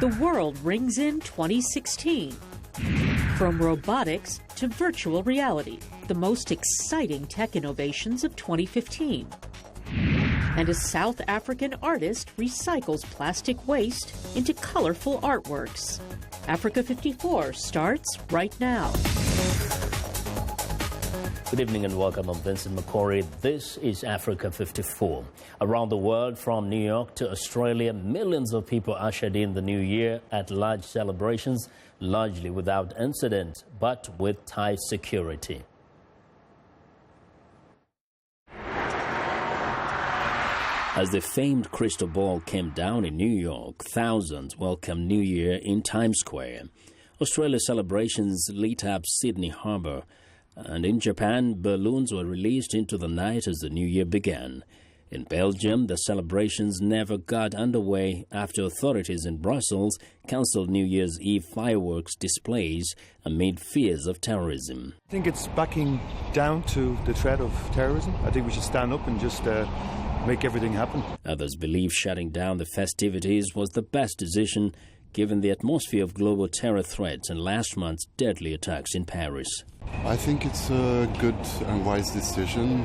The world rings in 2016. From robotics to virtual reality, the most exciting tech innovations of 2015. And a South African artist recycles plastic waste into colorful artworks. Africa 54 starts right now. Good evening and welcome. I'm Vincent Makori. This is Africa 54. Around the world, from New York to Australia, millions of people ushered in the new year at large celebrations, largely without incident, but with tight security. As the famed crystal ball came down in New York, thousands welcomed New Year in Times Square. Australia's celebrations lit up Sydney Harbour. And in Japan, balloons were released into the night as the new year began. In Belgium, the celebrations never got underway after authorities in Brussels cancelled New Year's Eve fireworks displays amid fears of terrorism. I think it's backing down to the threat of terrorism. I think we should stand up and just make everything happen. Others believe shutting down the festivities was the best decision given the atmosphere of global terror threats and last month's deadly attacks in Paris. I think it's a good and wise decision.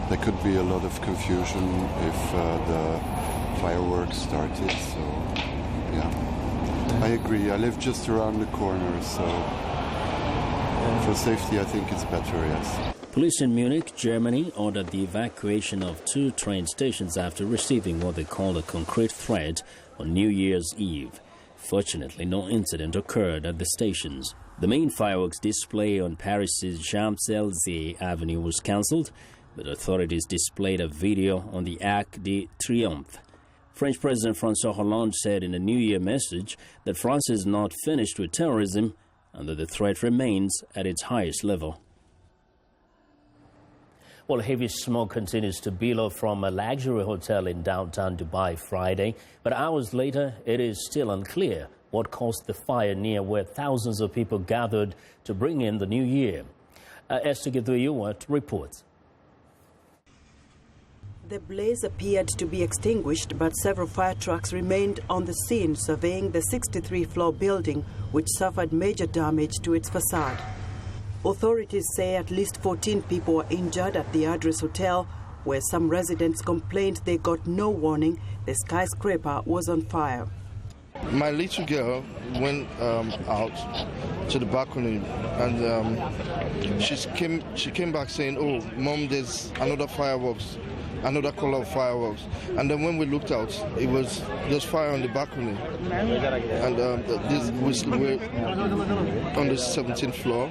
There could be a lot of confusion if the fireworks started, so yeah. I agree. I live just around the corner, so for safety I think it's better, yes. Police in Munich, Germany, ordered the evacuation of 2 train stations after receiving what they called a concrete threat on New Year's Eve. Fortunately, no incident occurred at the stations. The main fireworks display on Paris's Champs-Élysées Avenue was cancelled, but authorities displayed a video on the Arc de Triomphe. French President François Hollande said in a New Year message that France is not finished with terrorism and that the threat remains at its highest level. Well, heavy smoke continues to billow from a luxury hotel in downtown Dubai Friday, but hours later it is still unclear what caused the fire near where thousands of people gathered to bring in the new year. Esther Giduyuwat reports. The blaze appeared to be extinguished, but several fire trucks remained on the scene surveying the 63-floor building, which suffered major damage to its facade. Authorities say at least 14 people were injured at the Address Hotel, where some residents complained they got no warning the skyscraper was on fire. My little girl went out to the balcony and she came back saying, "Oh, Mom, there's another fireworks, another color of fireworks." And then when we looked out, it was just fire on the balcony. And we're on the 17th floor.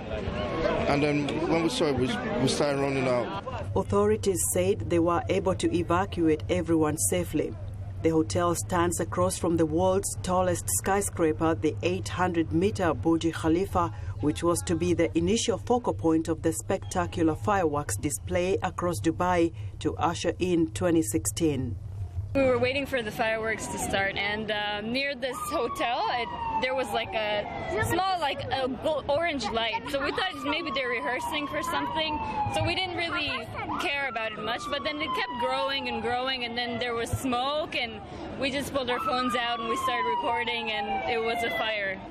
And then when we saw it, we started running out. Authorities said they were able to evacuate everyone safely. The hotel stands across from the world's tallest skyscraper, the 800-meter Burj Khalifa, which was to be the initial focal point of the spectacular fireworks display across Dubai to usher in 2016. We were waiting for the fireworks to start, and near this hotel, there was like a small, orange light. So we thought maybe they're rehearsing for something. So we didn't really care about it much, but then it kept growing and growing, and then there was smoke, and we just pulled our phones out and we started recording, and it was a fire.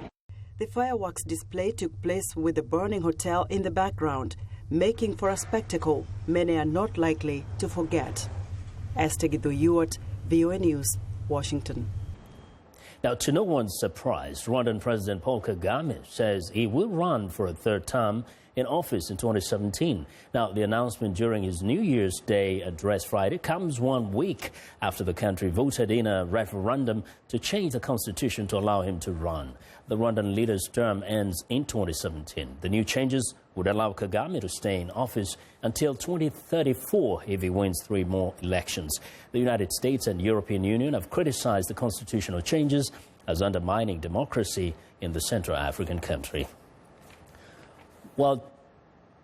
The fireworks display took place with the burning hotel in the background, making for a spectacle many are not likely to forget. Esther Giduyuwat, VOA News, Washington. Now, to no one's surprise, Rwandan President Paul Kagame says he will run for a third term in office in 2017. Now, the announcement during his New Year's Day address Friday comes 1 week after the country voted in a referendum to change the constitution to allow him to run. The Rwandan leader's term ends in 2017. The new changes would allow Kagame to stay in office until 2034 if he wins 3 more elections. The United States and European Union have criticized the constitutional changes as undermining democracy in the Central African country. Well,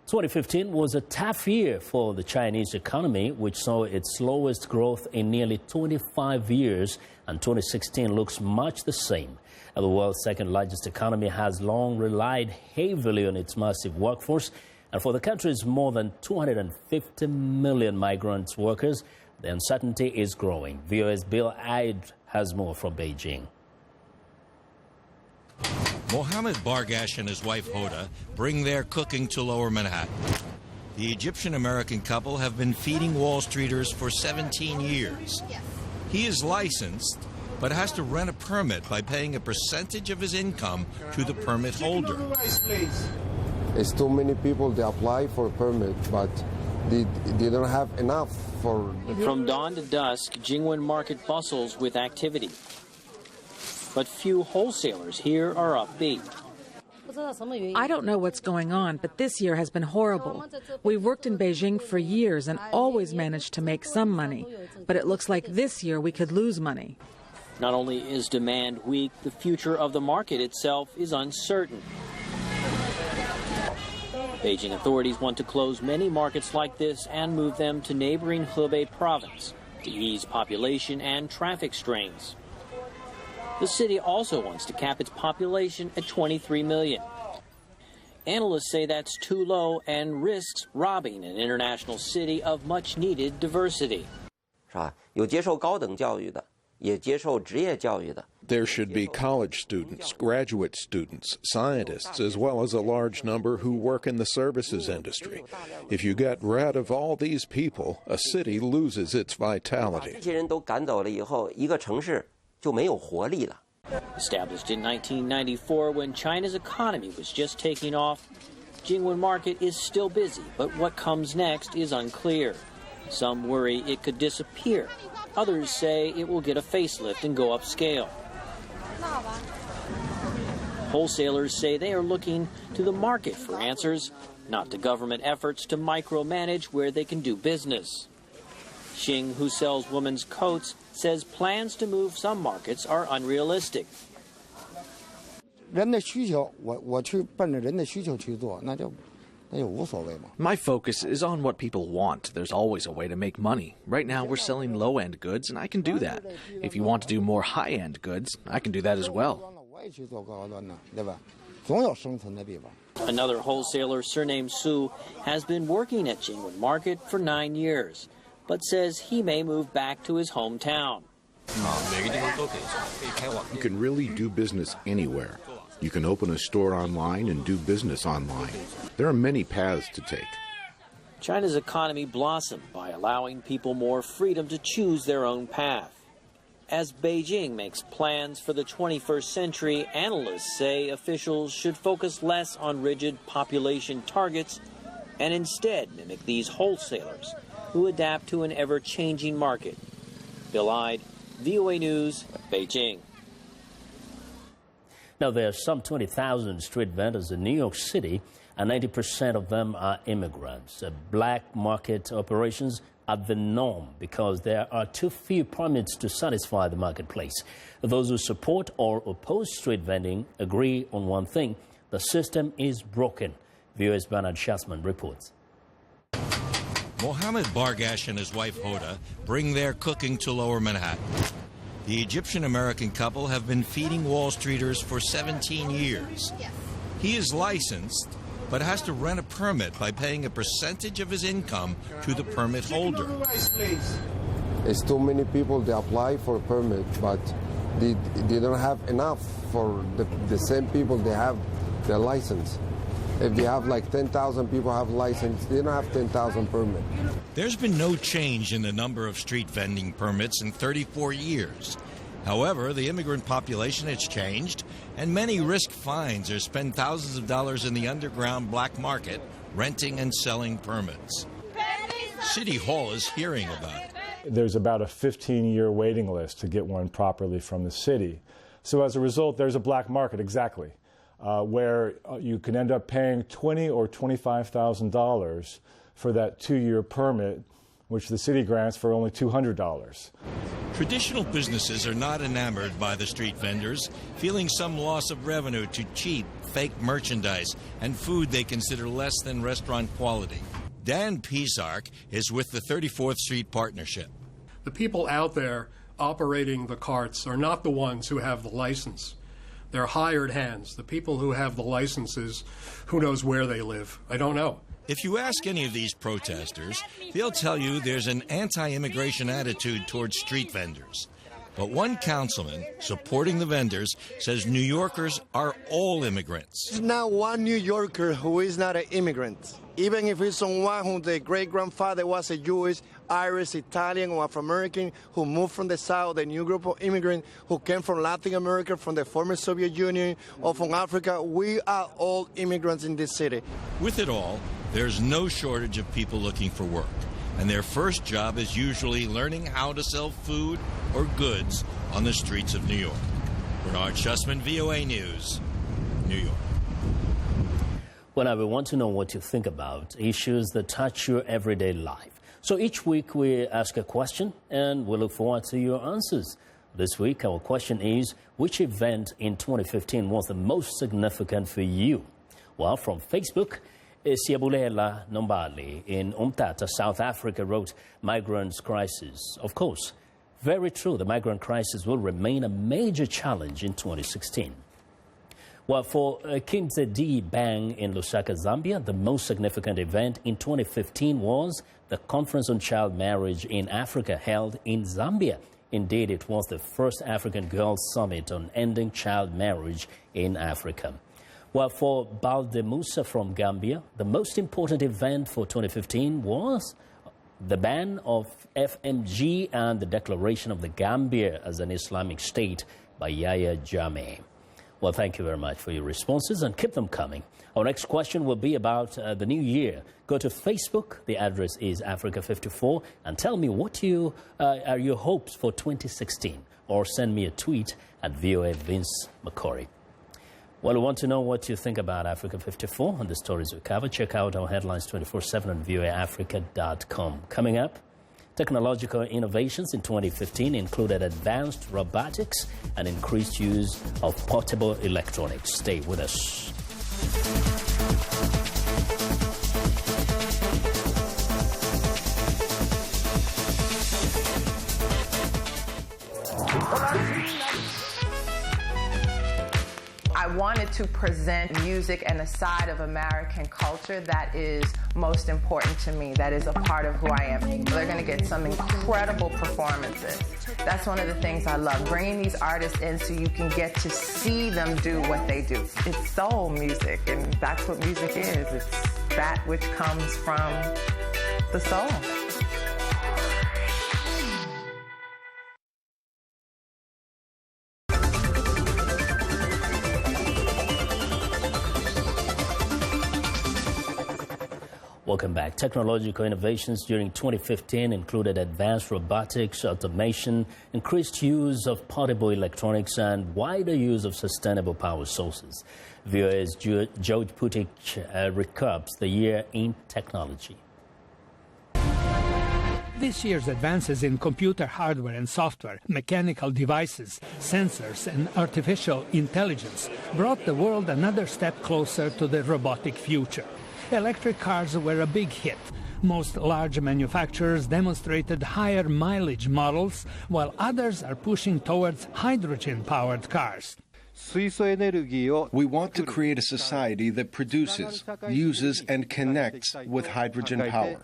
2015 was a tough year for the Chinese economy, which saw its slowest growth in nearly 25 years, and 2016 looks much the same. The world's second largest economy has long relied heavily on its massive workforce, and for the country's more than 250 million migrant workers, the uncertainty is growing. VOA's Bill Aid has more from Beijing. Mohammed Bargash and his wife Hoda bring their cooking to Lower Manhattan. The Egyptian-American couple have been feeding Wall Streeters for 17 years. He is licensed, but has to rent a permit by paying a percentage of his income to the permit holder. It's too many people, they apply for a permit, but they don't have enough for... From dawn to dusk, Jingwen Market bustles with activity. But few wholesalers here are upbeat. I don't know what's going on, but this year has been horrible. We've worked in Beijing for years and always managed to make some money. But it looks like this year we could lose money. Not only is demand weak, the future of the market itself is uncertain. Beijing authorities want to close many markets like this and move them to neighboring Hebei province to ease population and traffic strains. The city also wants to cap its population at 23 million. Analysts say that's too low and risks robbing an international city of much-needed diversity. There should be college students, graduate students, scientists, as well as a large number who work in the services industry. If you get rid of all these people, a city loses its vitality. Established in 1994 when China's economy was just taking off, Jingwen Market is still busy, but what comes next is unclear. Some worry it could disappear. Others say it will get a facelift and go upscale. Wholesalers say they are looking to the market for answers, not to government efforts to micromanage where they can do business. Xing, who sells women's coats, says plans to move some markets are unrealistic. My focus is on what people want. There's always a way to make money. Right now we're selling low-end goods, and I can do that. If you want to do more high-end goods, I can do that as well. Another wholesaler, surnamed Su, has been working at Jingwen Market for 9 years, but says he may move back to his hometown. You can really do business anywhere. You can open a store online and do business online. There are many paths to take. China's economy blossomed by allowing people more freedom to choose their own path. As Beijing makes plans for the 21st century, analysts say officials should focus less on rigid population targets and instead mimic these wholesalers who adapt to an ever-changing market. Bill Ide, VOA News, Beijing. Now, there are some 20,000 street vendors in New York City, and 90% of them are immigrants. Black market operations are the norm because there are too few permits to satisfy the marketplace. Those who support or oppose street vending agree on one thing: the system is broken. VOA's Bernard Schatzman reports. Mohammed Bargash and his wife Hoda bring their cooking to Lower Manhattan. The Egyptian-American couple have been feeding Wall Streeters for 17 years. He is licensed, but has to rent a permit by paying a percentage of his income to the permit holder. It's too many people, they apply for a permit, but they don't have enough for the same people they have their license. If they have like 10,000 people have license, they don't have 10,000 permits. There's been no change in the number of street vending permits in 34 years. However, the immigrant population has changed, and many risk fines or spend thousands of dollars in the underground black market renting and selling permits. City Hall is hearing about it. There's about a 15-year waiting list to get one properly from the city. So as a result, there's a black market, exactly, where you can end up paying $20,000 or $25,000 for that 2-year permit, which the city grants for only $200. Traditional businesses are not enamored by the street vendors, feeling some loss of revenue to cheap, fake merchandise and food they consider less than restaurant quality. Dan Pisark is with the 34th Street Partnership. The people out there operating the carts are not the ones who have the license. They're hired hands. The people who have the licenses, who knows where they live? I don't know. If you ask any of these protesters, they'll tell you there's an anti-immigration attitude towards street vendors. But one councilman supporting the vendors says New Yorkers are all immigrants. There's not one New Yorker who is not an immigrant. Even if it's someone whose great-grandfather was a Jewish, Irish, Italian, or Afro-American who moved from the South, a new group of immigrants who came from Latin America, from the former Soviet Union, or from Africa, we are all immigrants in this city. With it all, there's no shortage of people looking for work. And their first job is usually learning how to sell food or goods on the streets of New York. Bernard Schussman, VOA News, New York. Well, we want to know what you think about issues that touch your everyday life. So each week we ask a question and we look forward to your answers. This week our question is, which event in 2015 was the most significant for you? Well, from Facebook, Siabulela Nombali in Umtata, South Africa, wrote, migrants crisis. Of course, very true, the migrant crisis will remain a major challenge in 2016. Well, for Kimzedi Bang in Lusaka, Zambia, the most significant event in 2015 was the Conference on Child Marriage in Africa held in Zambia. Indeed, it was the first African Girls Summit on ending child marriage in Africa. Well, for Baldemusa from Gambia, the most important event for 2015 was the ban of FMG and the declaration of the Gambia as an Islamic state by Yahya Jammeh. Well, thank you very much for your responses and keep them coming. Our next question will be about the new year. Go to Facebook. The address is Africa54 and tell me what are your hopes for 2016, or send me a tweet at VOA Vince Makori. Well, we want to know what you think about Africa 54 and the stories we cover. Check out our headlines 24/7 on voaafrica.com. Coming up, technological innovations in 2015 included advanced robotics and increased use of portable electronics. Stay with us. I wanted to present music and a side of American culture that is most important to me, that is a part of who I am. They're going to get some incredible performances. That's one of the things I love, bringing these artists in so you can get to see them do what they do. It's soul music, and that's what music is. It's that which comes from the soul. Welcome back. Technological innovations during 2015 included advanced robotics, automation, increased use of portable electronics, and wider use of sustainable power sources. VOA's George Putic recaps the year in technology. This year's advances in computer hardware and software, mechanical devices, sensors, and artificial intelligence brought the world another step closer to the robotic future. Electric cars were a big hit. Most large manufacturers demonstrated higher mileage models, while others are pushing towards hydrogen-powered cars. We want to create a society that produces, uses, and connects with hydrogen power.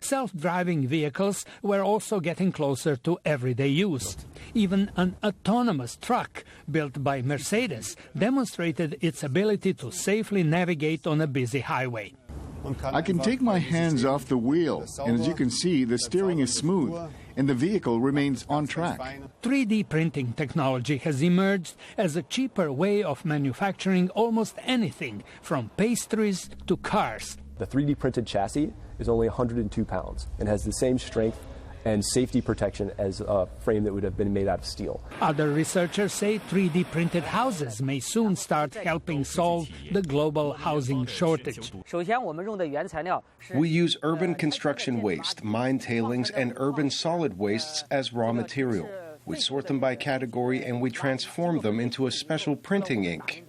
Self-driving vehicles were also getting closer to everyday use. Even an autonomous truck built by Mercedes demonstrated its ability to safely navigate on a busy highway. I can take my hands off the wheel, and as you can see, the steering is smooth, and the vehicle remains on track. 3D printing technology has emerged as a cheaper way of manufacturing almost anything, from pastries to cars. The 3D printed chassis is only 102 pounds and has the same strength and safety protection as a frame that would have been made out of steel. Other researchers say 3D printed houses may soon start helping solve the global housing shortage. We use urban construction waste, mine tailings, and urban solid wastes as raw material. We sort them by category and we transform them into a special printing ink.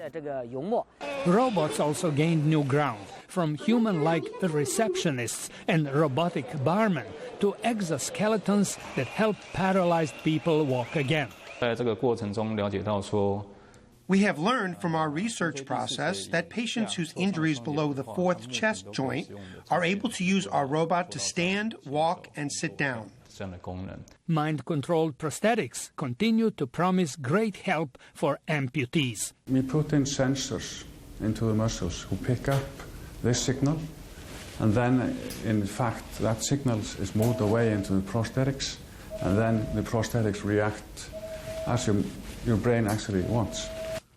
Robots also gained new ground, from human-like receptionists and robotic barmen to exoskeletons that help paralyzed people walk again. We have learned from our research process that patients whose injury is below the fourth chest joint are able to use our robot to stand, walk, and sit down. Mind-controlled prosthetics continue to promise great help for amputees. We put in sensors into the muscles who pick up this signal, and then in fact that signal is moved away into the prosthetics, and then the prosthetics react as your brain actually wants.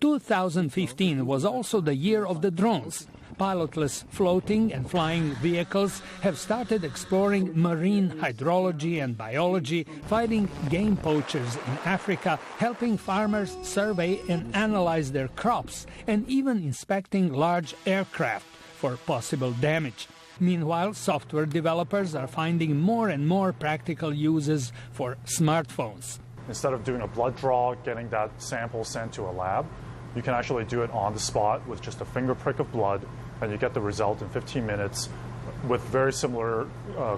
2015 was also the year of the drones. Pilotless floating and flying vehicles have started exploring marine hydrology and biology, fighting game poachers in Africa, helping farmers survey and analyze their crops, and even inspecting large aircraft for possible damage. Meanwhile, software developers are finding more and more practical uses for smartphones. Instead of doing a blood draw, getting that sample sent to a lab, you can actually do it on the spot with just a finger prick of blood, and you get the result in 15 minutes with very similar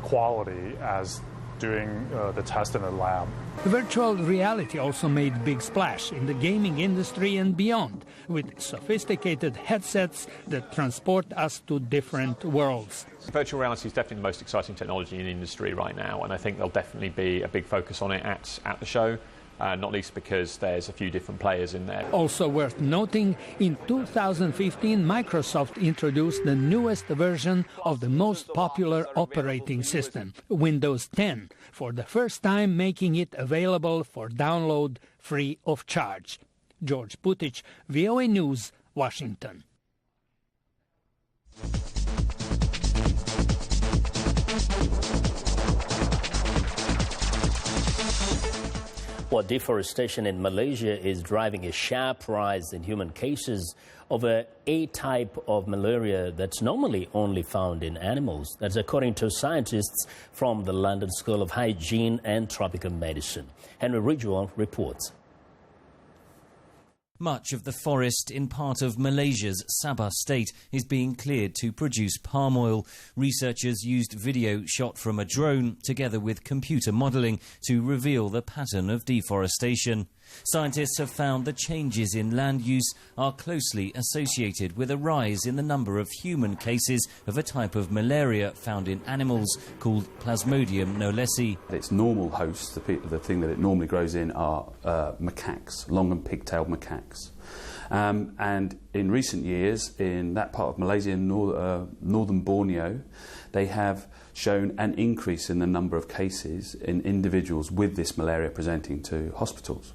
quality as doing the test in a lab. Virtual reality also made big splash in the gaming industry and beyond, with sophisticated headsets that transport us to different worlds. Virtual reality is definitely the most exciting technology in the industry right now, and I think there'll definitely be a big focus on it at the show. Not least because there's a few different players in there. Also worth noting, in 2015, Microsoft introduced the newest version of the most popular operating system, Windows 10, for the first time making it available for download free of charge. George Putic, VOA News, Washington. Well, deforestation in Malaysia is driving a sharp rise in human cases of a type of malaria that's normally only found in animals. That's according to scientists from the London School of Hygiene and Tropical Medicine. Henry Ridgewell reports. Much of the forest in part of Malaysia's Sabah state is being cleared to produce palm oil. Researchers used video shot from a drone together with computer modelling to reveal the pattern of deforestation. Scientists have found the changes in land use are closely associated with a rise in the number of human cases of a type of malaria found in animals called Plasmodium knowlesi. Its normal hosts, the thing that it normally grows in, are macaques, long and pigtailed macaques. And in recent years, in that part of Malaysia, northern Borneo, they have shown an increase in the number of cases in individuals with this malaria presenting to hospitals.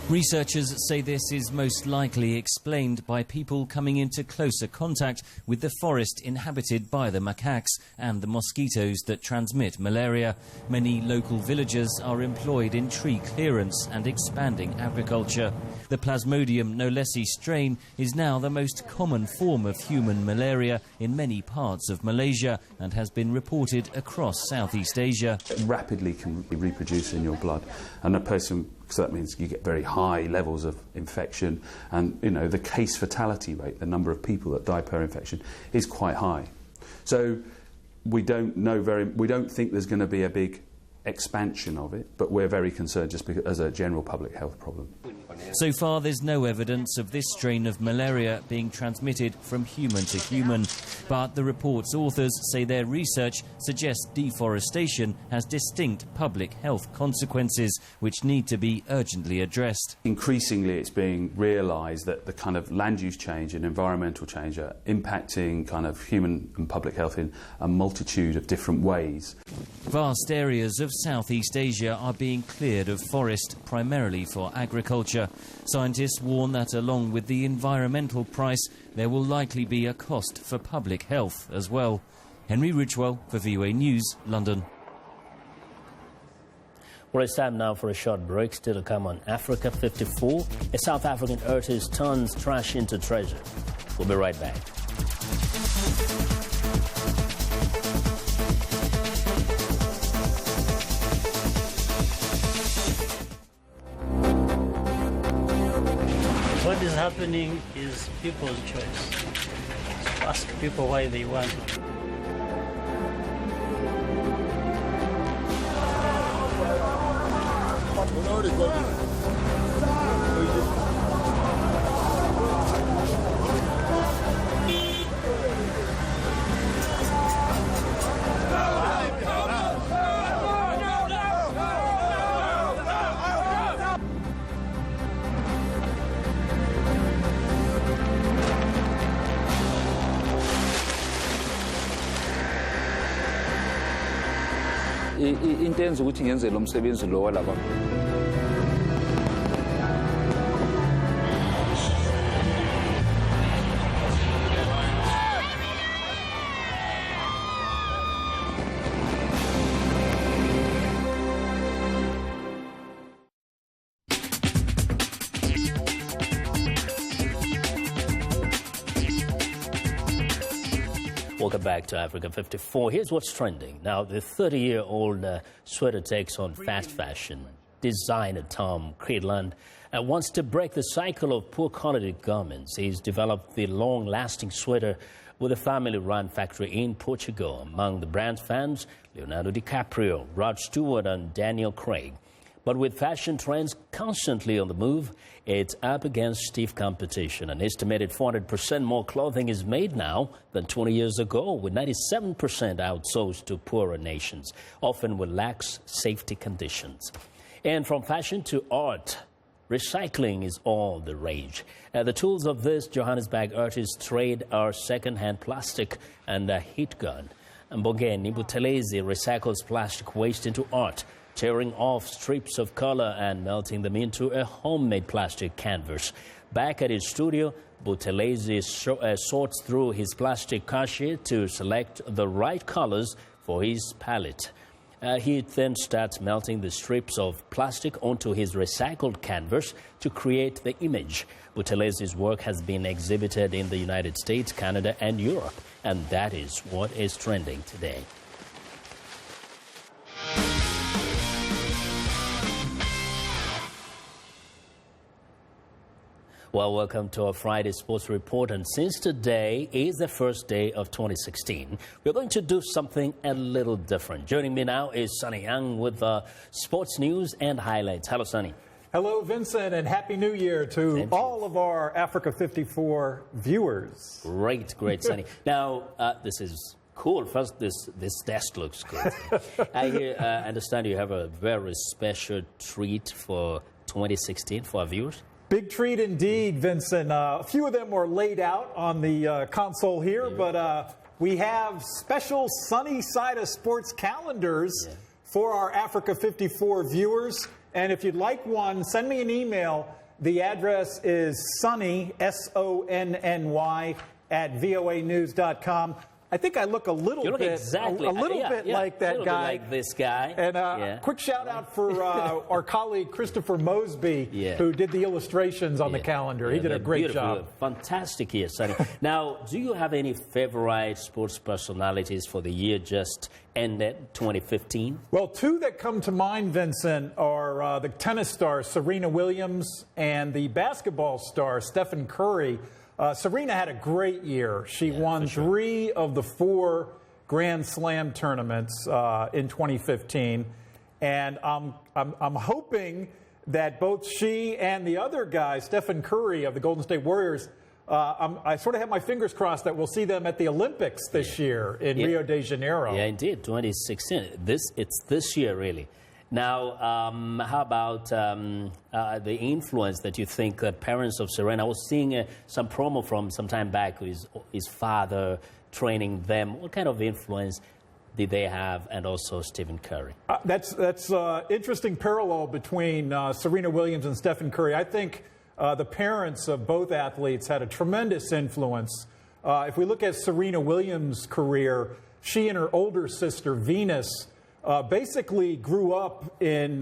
Researchers say this is most likely explained by people coming into closer contact with the forest inhabited by the macaques and the mosquitoes that transmit malaria. Many local villagers are employed in tree clearance and expanding agriculture. The Plasmodium knowlesi strain is now the most common form of human malaria in many parts of Malaysia and has been reported across Southeast Asia. It rapidly can reproduce in your blood, and a person, so that means you get very high levels of infection, and the case fatality rate, the number of people that die per infection, is quite high. So we don't think there's going to be a big expansion of it, but we're very concerned just because, as a general public health problem. So far, there's no evidence of this strain of malaria being transmitted from human to human. But the report's authors say their research suggests deforestation has distinct public health consequences which need to be urgently addressed. Increasingly, it's being realised that the kind of land use change and environmental change are impacting kind of human and public health in a multitude of different ways. Vast areas of Southeast Asia are being cleared of forest, primarily for agriculture. Scientists warn that along with the environmental price, there will likely be a cost for public health as well. Henry Ridgewell for VOA News, London. Well, it's time now for a short break. Still to come on Africa 54. A South African artist turns trash into treasure. We'll be right back. What is happening is people's choice. Ask people why they want it. into enza ukuthi ngenze lo msebenzi lo walaba. Welcome back to Africa 54. Here's what's trending. Now, the 30-year-old sweater takes on fast fashion. Designer Tom Creedland wants to break the cycle of poor quality garments. He's developed the long-lasting sweater with a family-run factory in Portugal. Among the brand's fans, Leonardo DiCaprio, Rod Stewart and Daniel Craig. But with fashion trends constantly on the move, it's up against stiff competition. An estimated 400% more clothing is made now than 20 years ago, with 97% outsourced to poorer nations, often with lax safety conditions. And from fashion to art, recycling is all the rage. The tools of this Johannesburg artist trade are second-hand plastic and a heat gun. Mbongeni Buthelezi recycles plastic waste into art, tearing off strips of color and melting them into a homemade plastic canvas. Back at his studio, Buthelezi sorts through his plastic cachet to select the right colors for his palette. He then starts melting the strips of plastic onto his recycled canvas to create the image. Buthelezi's work has been exhibited in the United States, Canada, and Europe, and that is what is trending today. Well, welcome to our Friday Sports Report. And since today is the first day of 2016, we're going to do something a little different. Joining me now is Sunny Young with sports news and highlights. Hello, Sunny. Hello, Vincent, and Happy New Year to all of our Africa 54 viewers. Great, Sunny. Now, this is cool. First, this desk looks good. I understand you have a very special treat for 2016 for our viewers. Big treat indeed, Vincent. A few of them were laid out on the console here, but we have special Sunny Side of Sports calendars for our Africa 54 viewers. And if you'd like one, send me an email. The address is sunny, SONNY, at voanews.com. I think I look a little bit like that guy. Like this guy. And quick shout out for our colleague Christopher Mosby, who did the illustrations on the calendar. He did a great job. Fantastic year, Sonny. Now, do you have any favorite sports personalities for the year just ended, 2015? Well, two that come to mind, Vincent, are the tennis star Serena Williams and the basketball star Stephen Curry. Serena had a great year. She won 3 of the 4 Grand Slam tournaments in 2015, and I'm hoping that both she and the other guy, Stephen Curry of the Golden State Warriors, I sort of have my fingers crossed that we'll see them at the Olympics this year in Rio de Janeiro. Yeah, indeed, 2016. It's this year, really. Now, how about the influence that you think that parents of Serena? I was seeing some promo from some time back with his father training them. What kind of influence did they have, and also Stephen Curry? That's interesting parallel between Serena Williams and Stephen Curry. I think the parents of both athletes had a tremendous influence. If we look at Serena Williams' career, she and her older sister, Venus, basically grew up in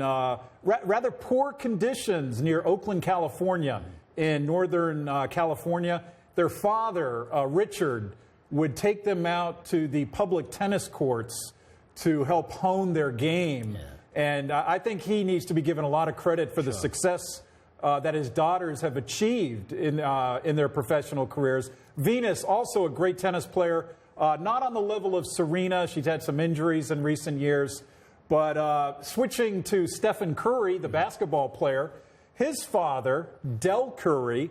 rather poor conditions near Oakland, California, in Northern California. Their father, Richard, would take them out to the public tennis courts to help hone their game. And I think he needs to be given a lot of credit for the success that his daughters have achieved in their professional careers. Venus, also a great tennis player. Not on the level of Serena. She's had some injuries in recent years. But switching to Stephen Curry, the basketball player, his father, Del Curry,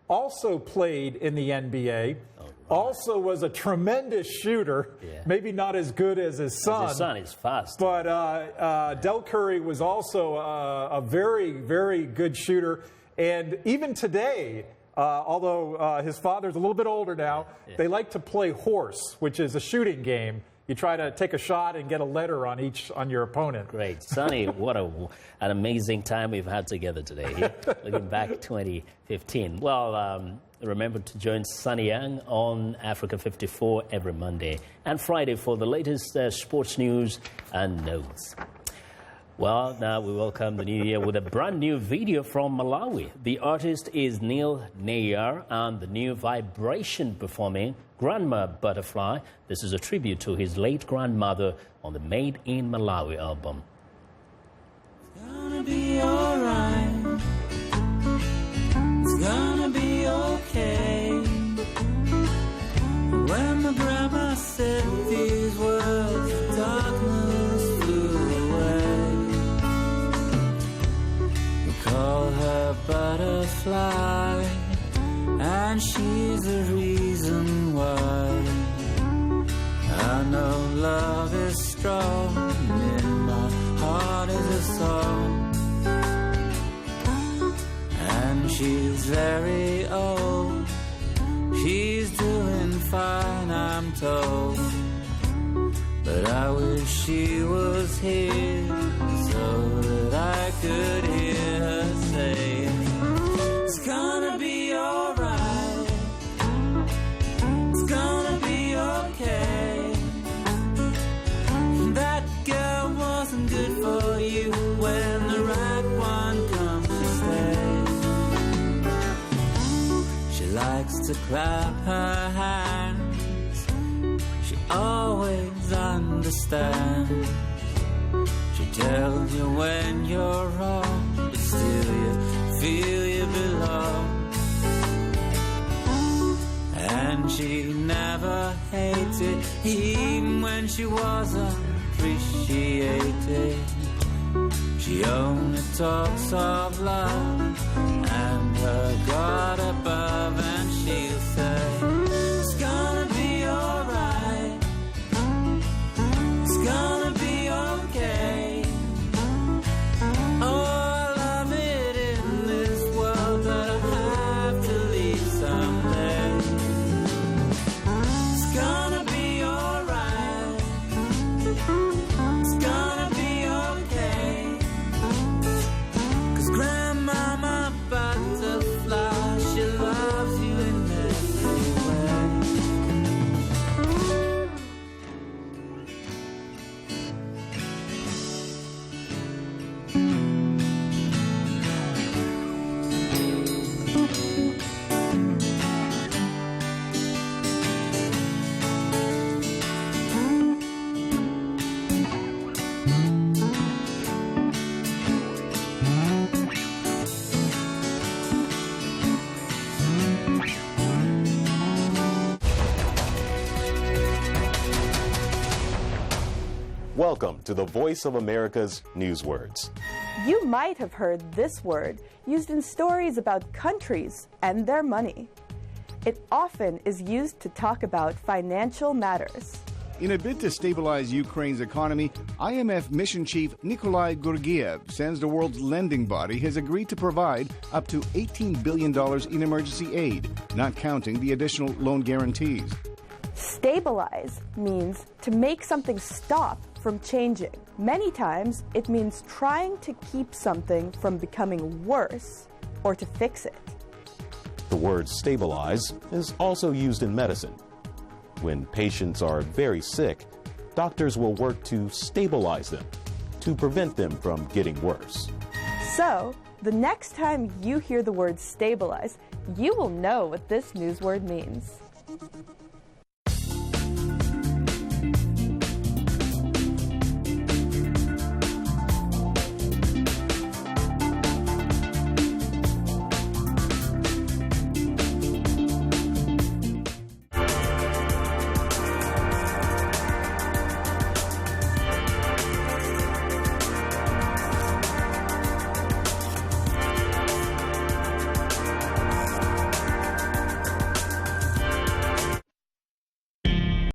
also played in the NBA, also was a tremendous shooter, maybe not as good as his son. His son is fast. But Del Curry was also a very, very good shooter. And even today, although his father's a little bit older now, they like to play horse, which is a shooting game. you try to take a shot and get a letter on your opponent. Great. Sonny, what an amazing time we've had together today. Looking back at 2015. Well, remember to join Sonny Yang on Africa 54 every Monday and Friday for the latest sports news and notes. Well, now we welcome the new year with a brand new video from Malawi. The artist is Neil Nayar and the new Vibration performing Grandma Butterfly. This is a tribute to his late grandmother on the Made in Malawi album. It's gonna be alright. It's gonna be okay. When my grandma said these words, the darkness flew away. We call her Butterfly, and she's the reason why. I know love is strong, in my heart is a song. And she's very old, she's doing fine, I'm told. But I wish she was here so that I could hear her say, it's gonna be alright, it's gonna be okay. That girl wasn't good for you when the right one comes to stay. She likes to clap her hands, she always understands. She tells you when you're wrong, but still you feel you belong. And she never hated, even when she wasn't appreciated. She only talks of love and her God above, and she'll say, it's gonna be alright, it's gonna be okay. Oh, I love it in this world that I have to leave someday. It's gonna be alright, it's gonna be okay. 'Cause Grandmama Butterfly, she loves you in every way. Welcome to the Voice of America's Newswords. You might have heard this word used in stories about countries and their money. It often is used to talk about financial matters. In a bid to stabilize Ukraine's economy, IMF Mission Chief Nikolai Georgiev says the world's lending body has agreed to provide up to $18 billion in emergency aid, not counting the additional loan guarantees. Stabilize means to make something stop from changing. Many times, it means trying to keep something from becoming worse or to fix it. The word stabilize is also used in medicine. When patients are very sick, doctors will work to stabilize them, to prevent them from getting worse. So, the next time you hear the word stabilize, you will know what this newsword means.